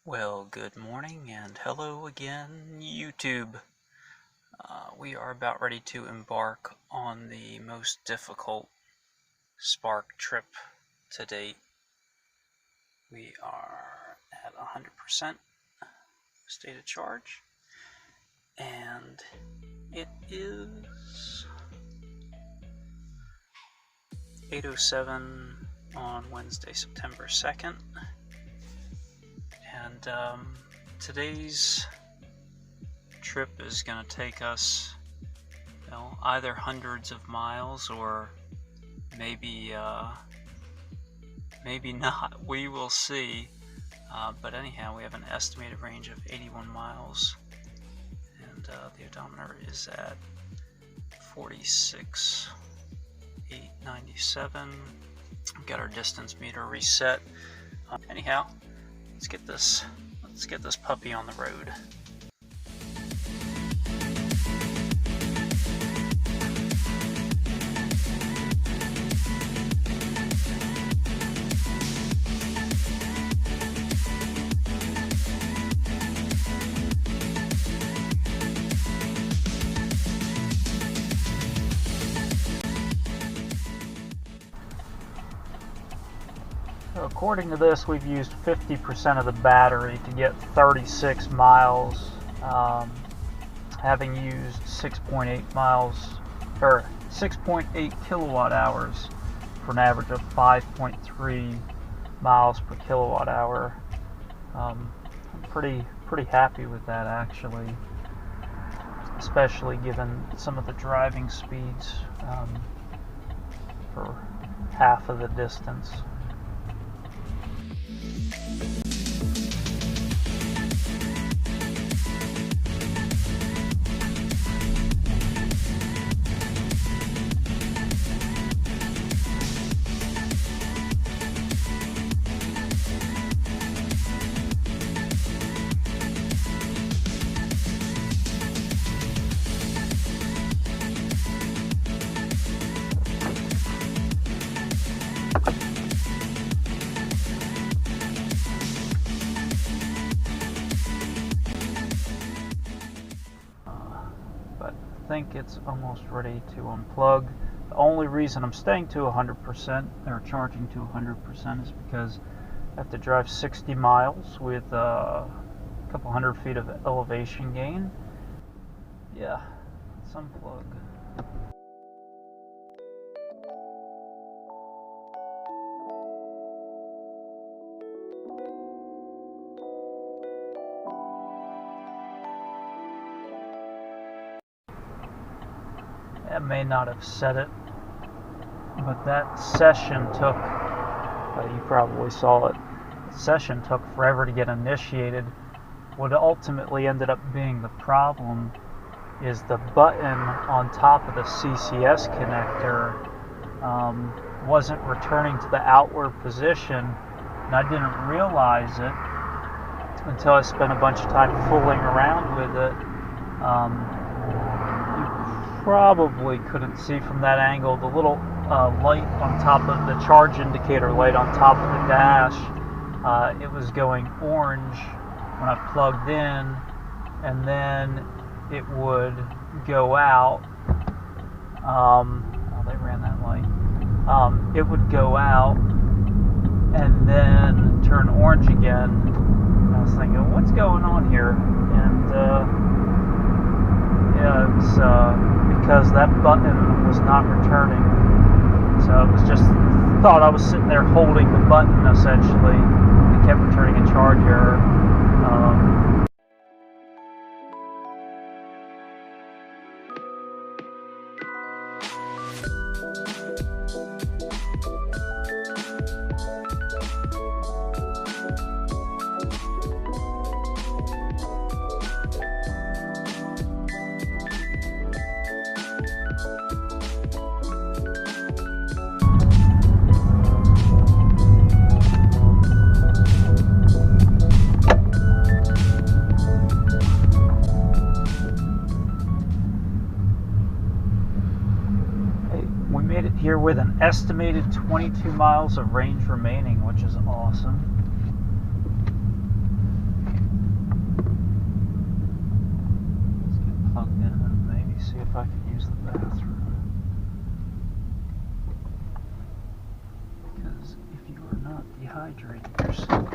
Well, good morning and hello again, YouTube. We are about ready to embark on the most difficult Spark trip to date. We are at 100% state of charge, and it is 8:07 on Wednesday, September 2nd. And today's trip is going to take us, either hundreds of miles or maybe not. We will see. But anyhow, we have an estimated range of 81 miles, and the odometer is at 46,897. We've got our distance meter reset. Anyhow, let's get this puppy on the road. According to this, we've used 50% of the battery to get 36 miles, having used 6.8 kilowatt hours for an average of 5.3 miles per kilowatt hour. I'm pretty happy with that, actually, especially given some of the driving speeds for half of the distance. I think it's almost ready to unplug. The only reason I'm staying to 100% or charging to 100% is because I have to drive 60 miles with a couple hundred feet of elevation gain. Yeah, let's unplug. I may not have said it, but that session took, you probably saw it, the session took forever to get initiated. What ultimately ended up being the problem is the button on top of the CCS connector wasn't returning to the outward position, and I didn't realize it until I spent a bunch of time fooling around with it. Probably couldn't see from that angle the little light on top of the charge indicator light on top of the dash. It was going orange when I plugged in, and then it would go out. Oh, they ran that light. It would go out and then turn orange again. And I was thinking, what's going on here? And yeah, it's because that button was not returning. So it was just, thought I was sitting there holding the button essentially. It kept returning a charge error. Here with an estimated 22 miles of range remaining, which is awesome. use the bathroom. Because if you are not dehydrating yourself,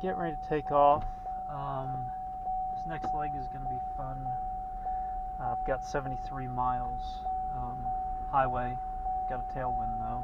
getting ready to take off. This next leg is going to be fun. I've got 73 miles highway. Got a tailwind though.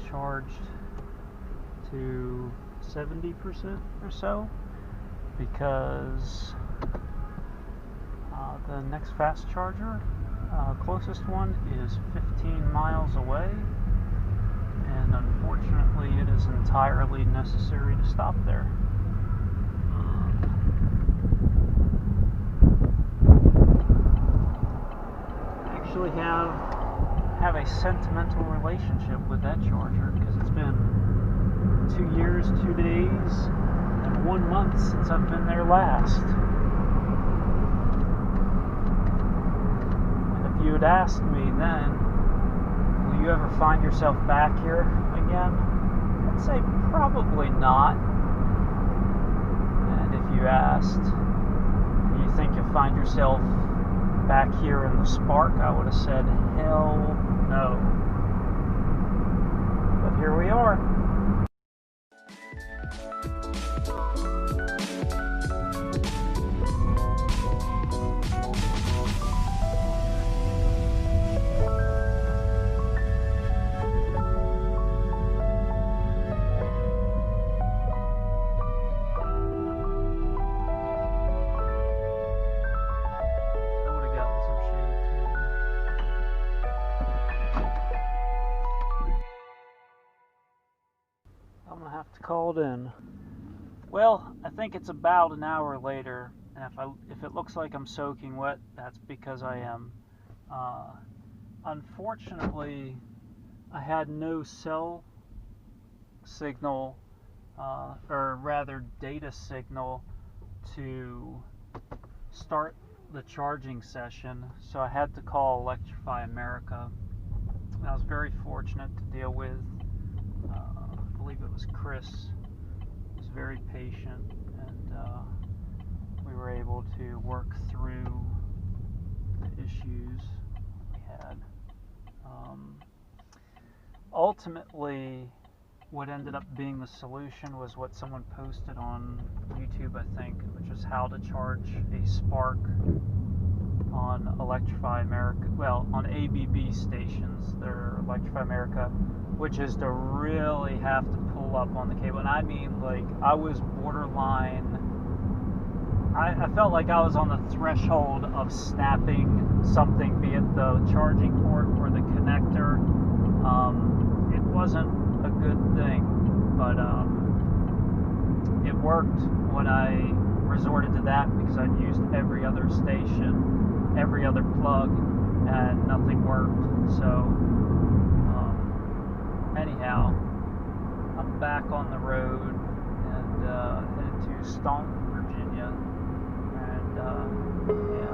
Charged to 70% or so because the next fast charger, closest one, is 15 miles away, and unfortunately it is entirely necessary to stop there. I actually have a sentimental relationship with that charger because it's been 2 years, 2 days, and 1 month since I've been there last. And if you had asked me then, will you ever find yourself back here again? I'd say probably not. And if you asked, do you think you'll find yourself back here in the Spark, I would have said, hell no. But here we are. Called in. Well, I think it's about an hour later, and if it looks like I'm soaking wet, that's because I am. Unfortunately, I had no cell signal, or rather data signal, to start the charging session, so I had to call Electrify America. And I was very fortunate to deal with. I believe it was Chris. He was very patient, and we were able to work through the issues we had. Ultimately, what ended up being the solution was what someone posted on YouTube, I think, which is how to charge a spark on Electrify America, well, on ABB stations. They're Electrify America, which is to really have to pull up on the cable. And I mean, like, I was borderline, I felt like I was on the threshold of snapping something, be it the charging port or the connector. It wasn't a good thing, but it worked when I resorted to that, because I'd used every other station, every other plug, and nothing worked. So anyhow, I'm back on the road and headed to Staunton, Virginia, and yeah.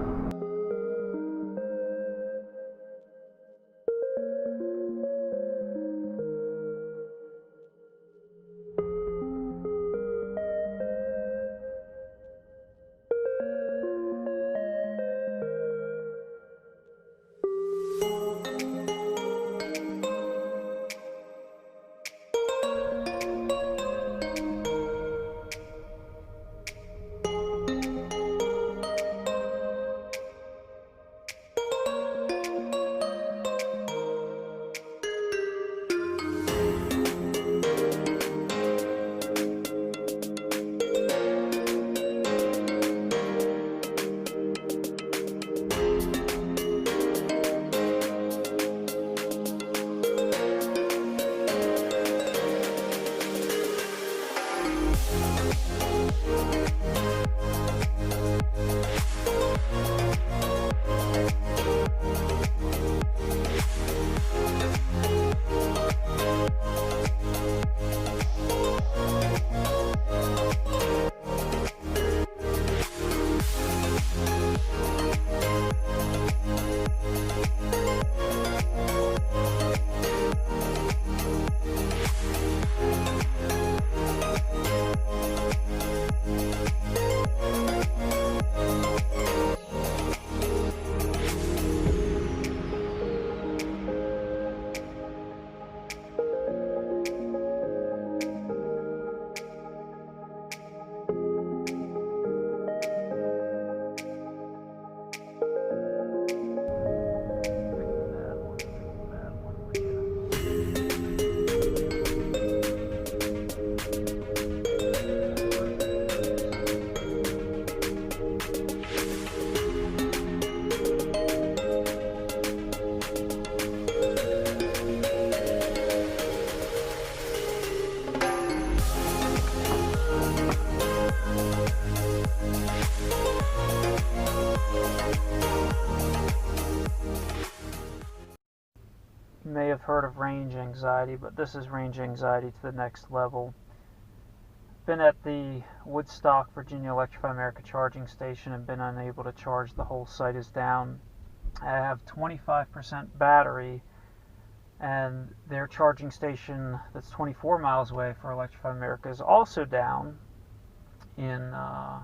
You may have heard of range anxiety, but this is range anxiety to the next level. Been at the Woodstock, Virginia Electrify America charging station and been unable to charge. The whole site is down. I have 25% battery, and their charging station that's 24 miles away for Electrify America is also down in, I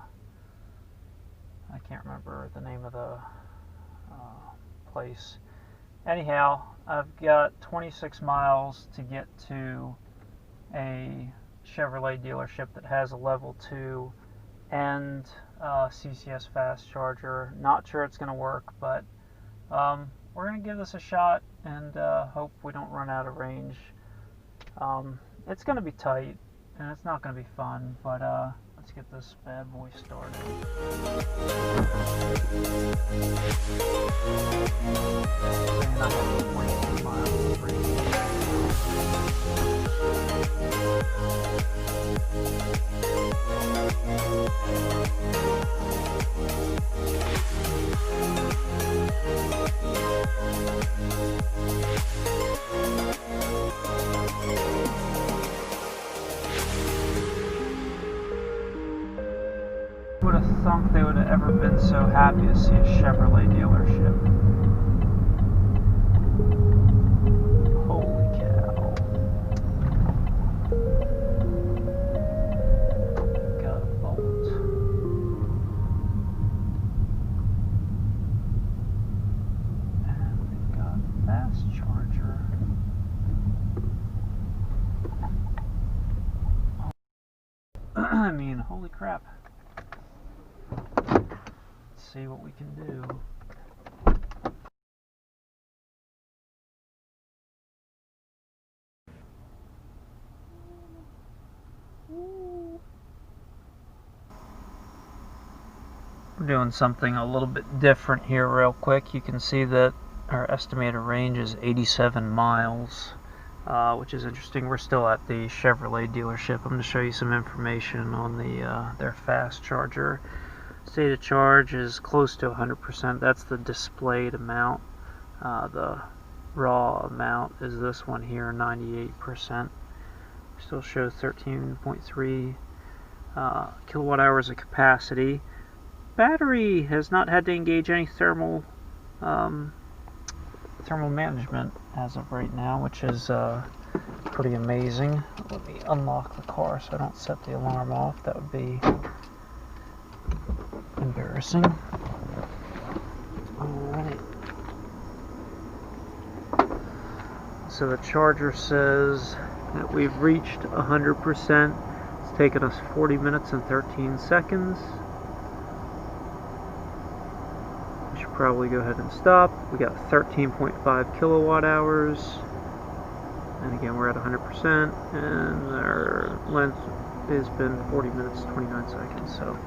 can't remember the name of the place. Anyhow, I've got 26 miles to get to a Chevrolet dealership that has a level 2 and CCS fast charger. Not sure it's going to work, but we're going to give this a shot and hope we don't run out of range. It's going to be tight and it's not going to be fun, but let's get this bad boy started. And I have 22 miles free. Would have thunk they would have ever been so happy to see a Chevrolet dealership. Holy cow. Got a bolt. I mean, holy crap. Let's see what we can do. We're doing something a little bit different here real quick. You can see that our estimated range is 87 miles, which is interesting. We're still at the Chevrolet dealership. I'm going to show you some information on their fast charger. State of charge is close to 100%. That's the displayed amount. The raw amount is this one here, 98%. Still shows 13.3 kilowatt hours of capacity. Battery has not had to engage any thermal management as of right now, which is pretty amazing. Let me unlock the car so I don't set the alarm off. That would be embarrassing. Alright. So the charger says that we've reached 100%. It's taken us 40 minutes and 13 seconds. We should probably go ahead and stop. We got 13.5 kilowatt hours. And again, we're at 100%. And our length has been 40 minutes, 29 seconds. So.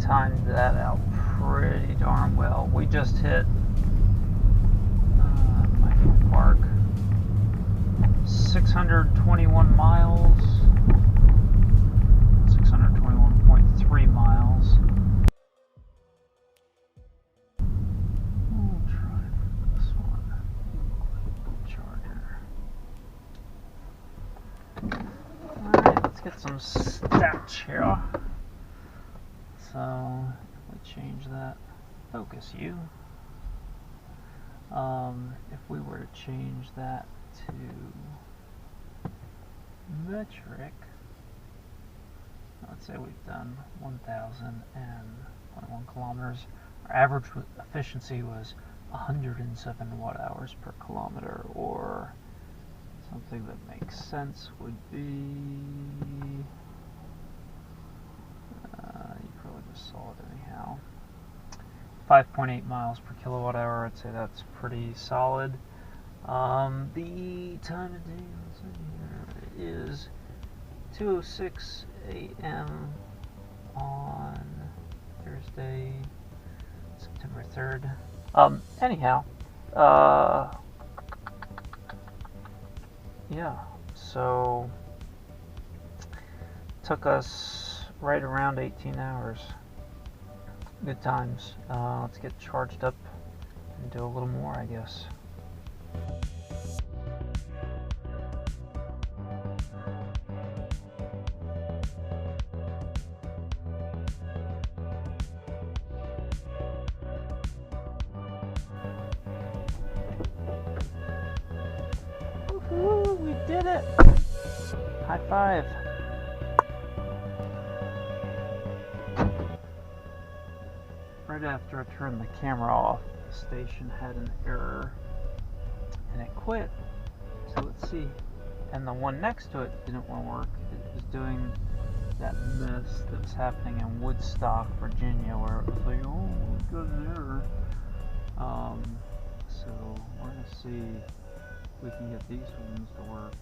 timed that out pretty darn well. We just hit Michael Park, 621 miles, 621.3 miles. We'll try this one. Charger. Alright, let's get some stats here. So, if we change that, focus you. If we were to change that to metric, let's say we've done 1,021 kilometers. Our average efficiency was 107 watt-hours per kilometer, or something that makes sense would be, you probably just saw it anyhow, 5.8 miles per kilowatt hour. I'd say that's pretty solid. The time of day here is 2:06 a.m. on Thursday, September 3rd. Anyhow, yeah, so took us right around 18 hours. Good times. Let's get charged up and do a little more, I guess. Woohoo, we did it! High five! Right after I turned the camera off, the station had an error and it quit. So let's see. And the one next to it didn't want to work. It was doing that mess that was happening in Woodstock, Virginia, where it was like, oh, we got an error. So we're going to see if we can get these ones to work.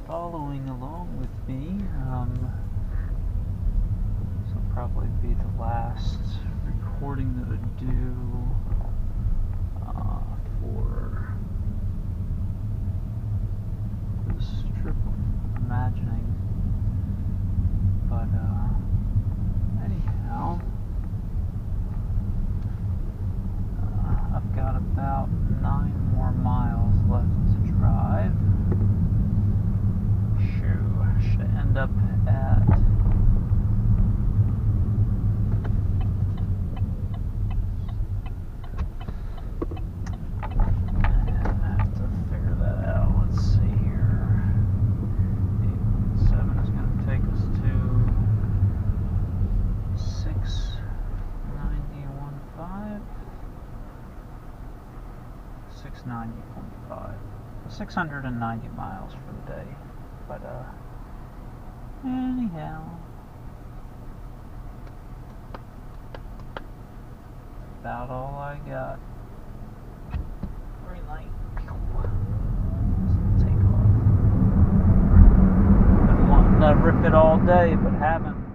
Following along with me. This will probably be the last recording that I do for this trip of imagining. But anyhow, I've got about 9 more miles left to drive. Should end up at 690.5. 690 miles for the day. But, anyhow. About all I got. Green light. Take off. Been wanting to rip it all day, but haven't.